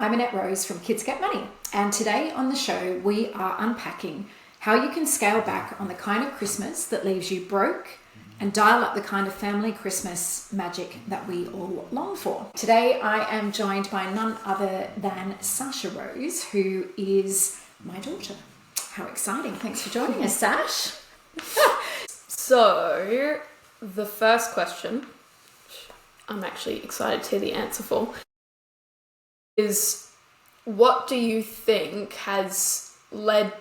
I'm Annette Rose from Kids Get Money, and today on the show we are unpacking how you can scale back on the kind of Christmas that leaves you broke and dial up the kind of family Christmas magic that we all long for. Today I am joined by none other than Sasha Rose, who is my daughter. How exciting. Thanks for joining us, Sash. So, the first question, I'm actually excited to hear the answer for, is what do you think has led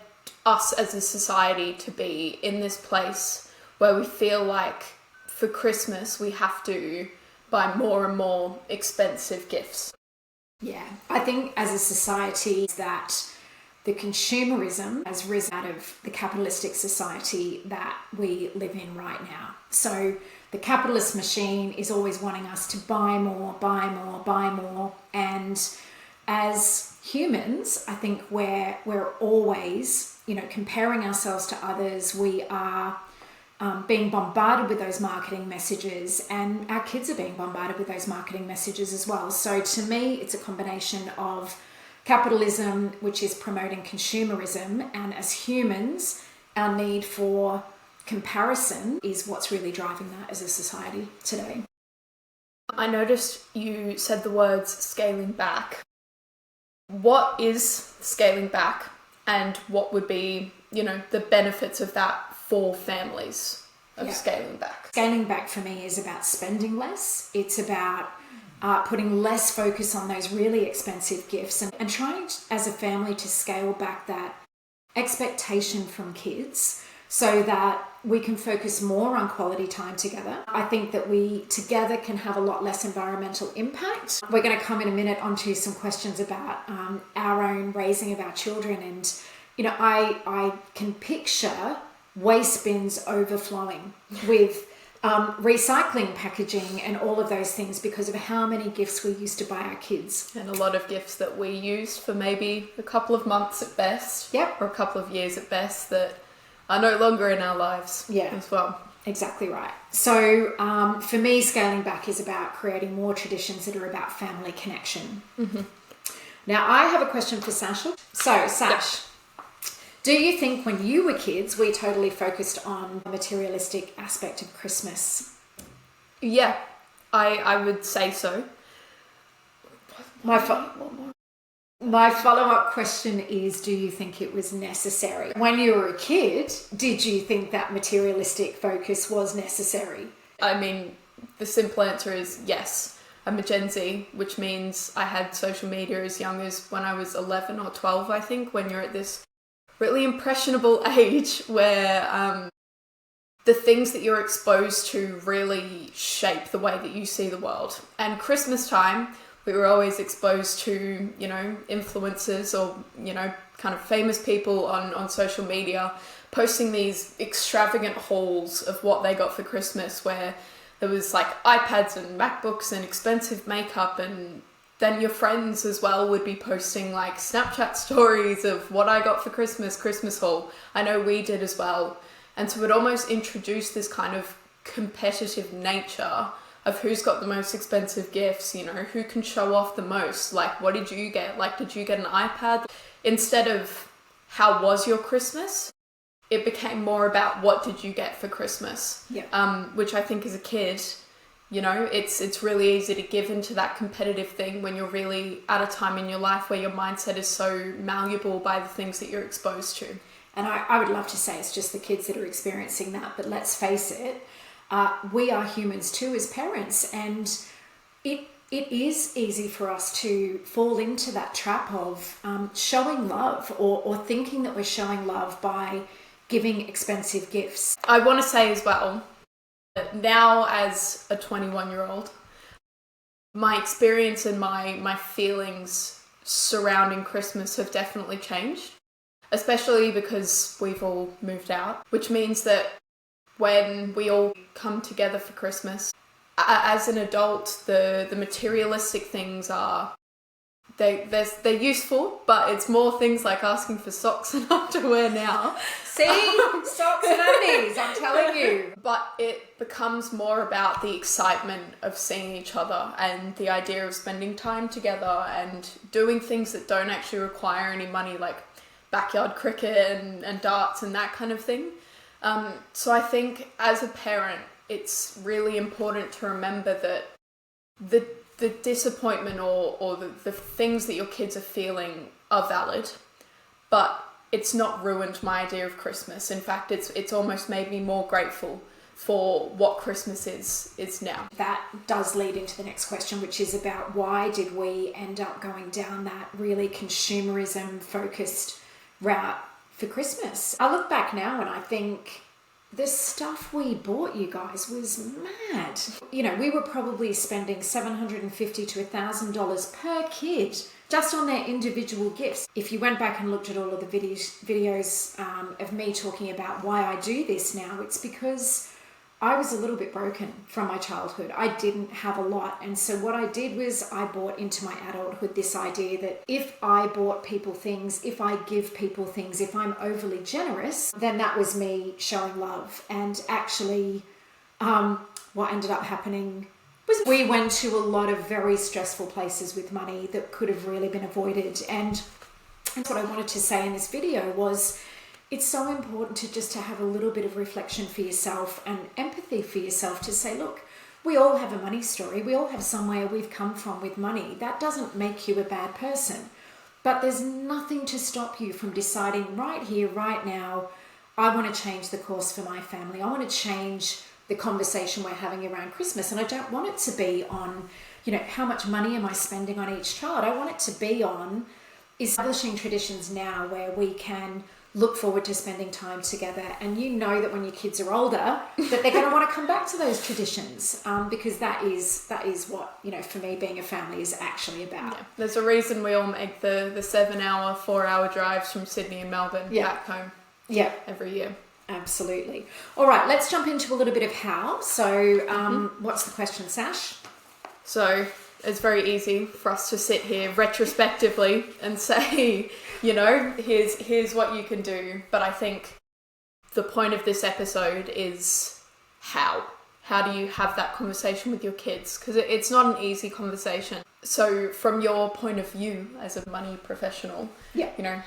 us as a society to be in this place where we feel like for Christmas we have to buy more and more expensive gifts? Yeah, I think as a society that the consumerism has risen out of the capitalistic society that we live in right now. So the capitalist machine is always wanting us to buy more, buy more, buy more. And as humans, I think we're always, comparing ourselves to others. We are being bombarded with those marketing messages, and our kids are being bombarded with those marketing messages as well. So to me, it's a combination of capitalism, which is promoting consumerism, and as humans, our need for comparison is what's really driving that as a society today. I noticed you said the words scaling back. What is scaling back, and what would be, the benefits of that for families of scaling back? Scaling back for me is about spending less. It's about putting less focus on those really expensive gifts and trying as a family to scale back that expectation from kids so that we can focus more on quality time together. I think that we together can have a lot less environmental impact. We're going to come in a minute onto some questions about our own raising of our children, and I can picture waste bins overflowing with recycling packaging and all of those things because of how many gifts we used to buy our kids. And a lot of gifts that we used for maybe a couple of months at best, or a couple of years at best, that are no longer in our lives as well. Exactly right. So for me, scaling back is about creating more traditions that are about family connection. Mm-hmm. Now, I have a question for Sasha. So, Sash, do you think when you were kids, we totally focused on the materialistic aspect of Christmas? Yeah, I would say so. My follow-up question is, do you think it was necessary? When you were a kid, did you think that materialistic focus was necessary? I mean, the simple answer is yes. I'm a Gen Z, which means I had social media as young as when I was 11 or 12, I think, when you're at this really impressionable age where the things that you're exposed to really shape the way that you see the world. And Christmas time, we were always exposed to, influencers or, kind of famous people on social media posting these extravagant hauls of what they got for Christmas, where there was like iPads and MacBooks and expensive makeup, and then your friends as well would be posting like Snapchat stories of what I got for Christmas haul. I know we did as well. And so it almost introduced this kind of competitive nature of who's got the most expensive gifts, who can show off the most. Like, what did you get? Like, did you get an iPad? Instead of how was your Christmas, it became more about what did you get for Christmas? Which I think as a kid, it's really easy to give into that competitive thing when you're really at a time in your life where your mindset is so malleable by the things that you're exposed to. And I would love to say it's just the kids that are experiencing that, but let's face it, we are humans too as parents, and it is easy for us to fall into that trap of showing love or thinking that we're showing love by giving expensive gifts. I want to say as well, now as a 21-year-old, my experience and my feelings surrounding Christmas have definitely changed, especially because we've all moved out, which means that when we all come together for Christmas, as an adult, the materialistic things are they're useful, but it's more things like asking for socks and underwear now. See? Socks and undies, I'm telling you. But it becomes more about the excitement of seeing each other and the idea of spending time together and doing things that don't actually require any money, like backyard cricket and darts and that kind of thing. So I think as a parent, it's really important to remember that the disappointment or the things that your kids are feeling are valid, but it's not ruined my idea of Christmas. In fact, it's almost made me more grateful for what Christmas is now. That does lead into the next question, which is about why did we end up going down that really consumerism focused route for Christmas? I look back now and I think the stuff we bought you guys was mad. You know, we were probably spending $750 to $1,000 per kid just on their individual gifts. If you went back and looked at all of the videos of me talking about why I do this now, it's because I was a little bit broken from my childhood. I didn't have a lot. And so what I did was I bought into my adulthood this idea that if I bought people things, if I give people things, if I'm overly generous, then that was me showing love. And actually, what ended up happening was we went to a lot of very stressful places with money that could have really been avoided. And what I wanted to say in this video was, it's so important to have a little bit of reflection for yourself and empathy for yourself to say, look, we all have a money story. We all have somewhere we've come from with money. That doesn't make you a bad person. But there's nothing to stop you from deciding right here, right now, I want to change the course for my family. I want to change the conversation we're having around Christmas. And I don't want it to be on, you know, how much money am I spending on each child? I want it to be on establishing traditions now where we can look forward to spending time together, and you know that when your kids are older that they're going to want to come back to those traditions, because that is what, you know, for me, being a family is actually about. Yeah. There's a reason we all make the 7-hour, 4-hour drives from Sydney and Melbourne back home every year. Absolutely. All right, let's jump into a little bit of how. So what's the question, Sash? So it's very easy for us to sit here retrospectively and say, you know, here's what you can do. But I think the point of this episode is how. How do you have that conversation with your kids? Because it's not an easy conversation. So from your point of view as a money professional, you know,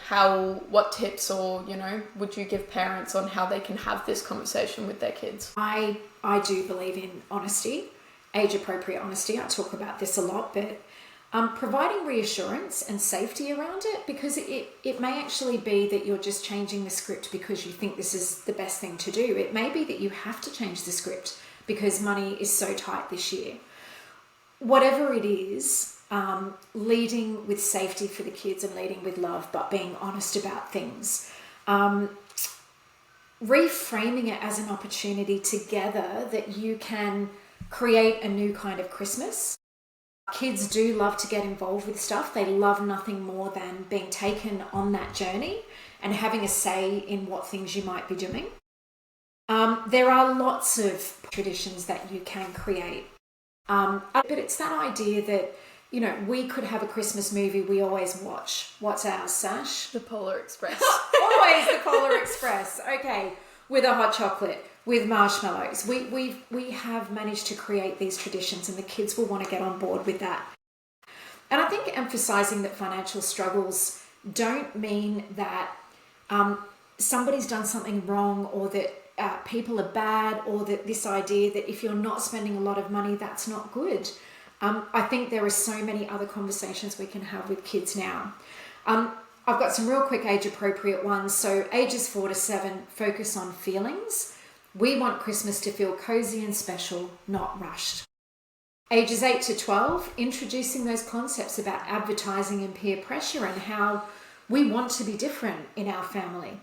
what tips or, you know, would you give parents on how they can have this conversation with their kids? I do believe in honesty. Age-appropriate honesty. I talk about this a lot, but providing reassurance and safety around it, because it may actually be that you're just changing the script because you think this is the best thing to do. It may be that you have to change the script because money is so tight this year. Whatever it is, leading with safety for the kids and leading with love, but being honest about things. Reframing it as an opportunity together that you can create a new kind of Christmas. Kids do love to get involved with stuff. They love nothing more than being taken on that journey and having a say in what things you might be doing. There are lots of traditions that you can create. But it's that idea that, you know, we could have a Christmas movie we always watch. What's ours, Sash? The Polar Express. Always the Polar Express. Okay. With a hot chocolate, with marshmallows. We have managed to create these traditions, and the kids will want to get on board with that. And I think emphasizing that financial struggles don't mean that somebody's done something wrong, or that people are bad, or that this idea that if you're not spending a lot of money, that's not good. I think there are so many other conversations we can have with kids now. I've got some real quick age-appropriate ones. So ages 4 to 7, focus on feelings. We want Christmas to feel cozy and special, not rushed. Ages 8 to 12, introducing those concepts about advertising and peer pressure and how we want to be different in our family.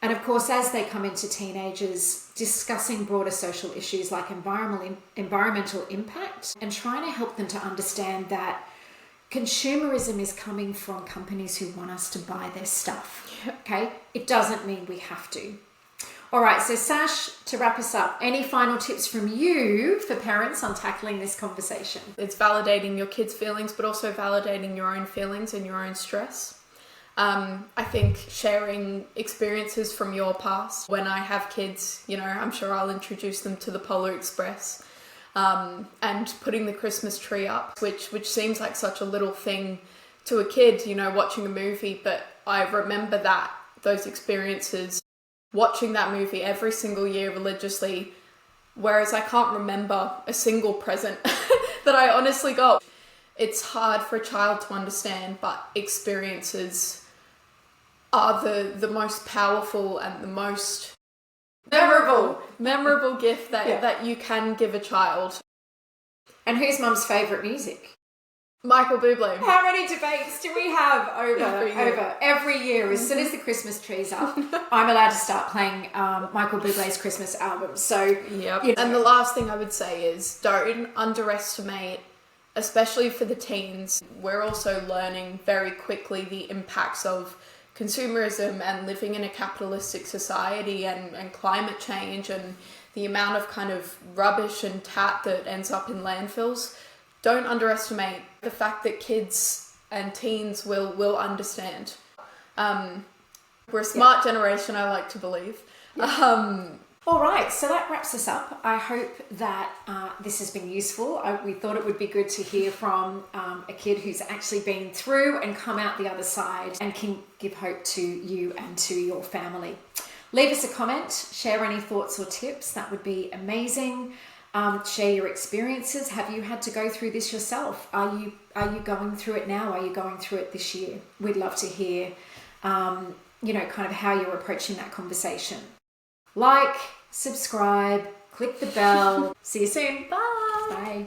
And of course, as they come into teenagers, discussing broader social issues like environmental impact, and trying to help them to understand that consumerism is coming from companies who want us to buy their stuff. Okay? It doesn't mean we have to. All right, so Sash, to wrap us up, any final tips from you for parents on tackling this conversation? It's validating your kids' feelings, but also validating your own feelings and your own stress. I think sharing experiences from your past. When I have kids, I'm sure I'll introduce them to the Polar Express, and putting the Christmas tree up, which seems like such a little thing to a kid, watching a movie, but I remember those experiences, watching that movie every single year religiously, whereas I can't remember a single present that I honestly got. It's hard for a child to understand, but experiences are the most powerful and the most memorable gift that you can give a child. And who's mum's favourite music? Michael Bublé. How many debates do we have over every year? As soon as the Christmas tree's up, I'm allowed to start playing Michael Bublé's Christmas album. So, yep. And the last thing I would say is don't underestimate, especially for the teens. We're also learning very quickly the impacts of consumerism and living in a capitalistic society and climate change and the amount of kind of rubbish and tat that ends up in landfills. Don't underestimate the fact that kids and teens will understand. We're a smart generation, I like to believe. Yeah. All right, so that wraps us up. I hope that this has been useful. We thought it would be good to hear from a kid who's actually been through and come out the other side and can give hope to you and to your family. Leave us a comment, share any thoughts or tips. That would be amazing. Share your experiences. Have you had to go through this yourself? Are you going through it now? Are you going through it this year? We'd love to hear, kind of how you're approaching that conversation. Like, subscribe, click the bell. See you soon. Bye. Bye.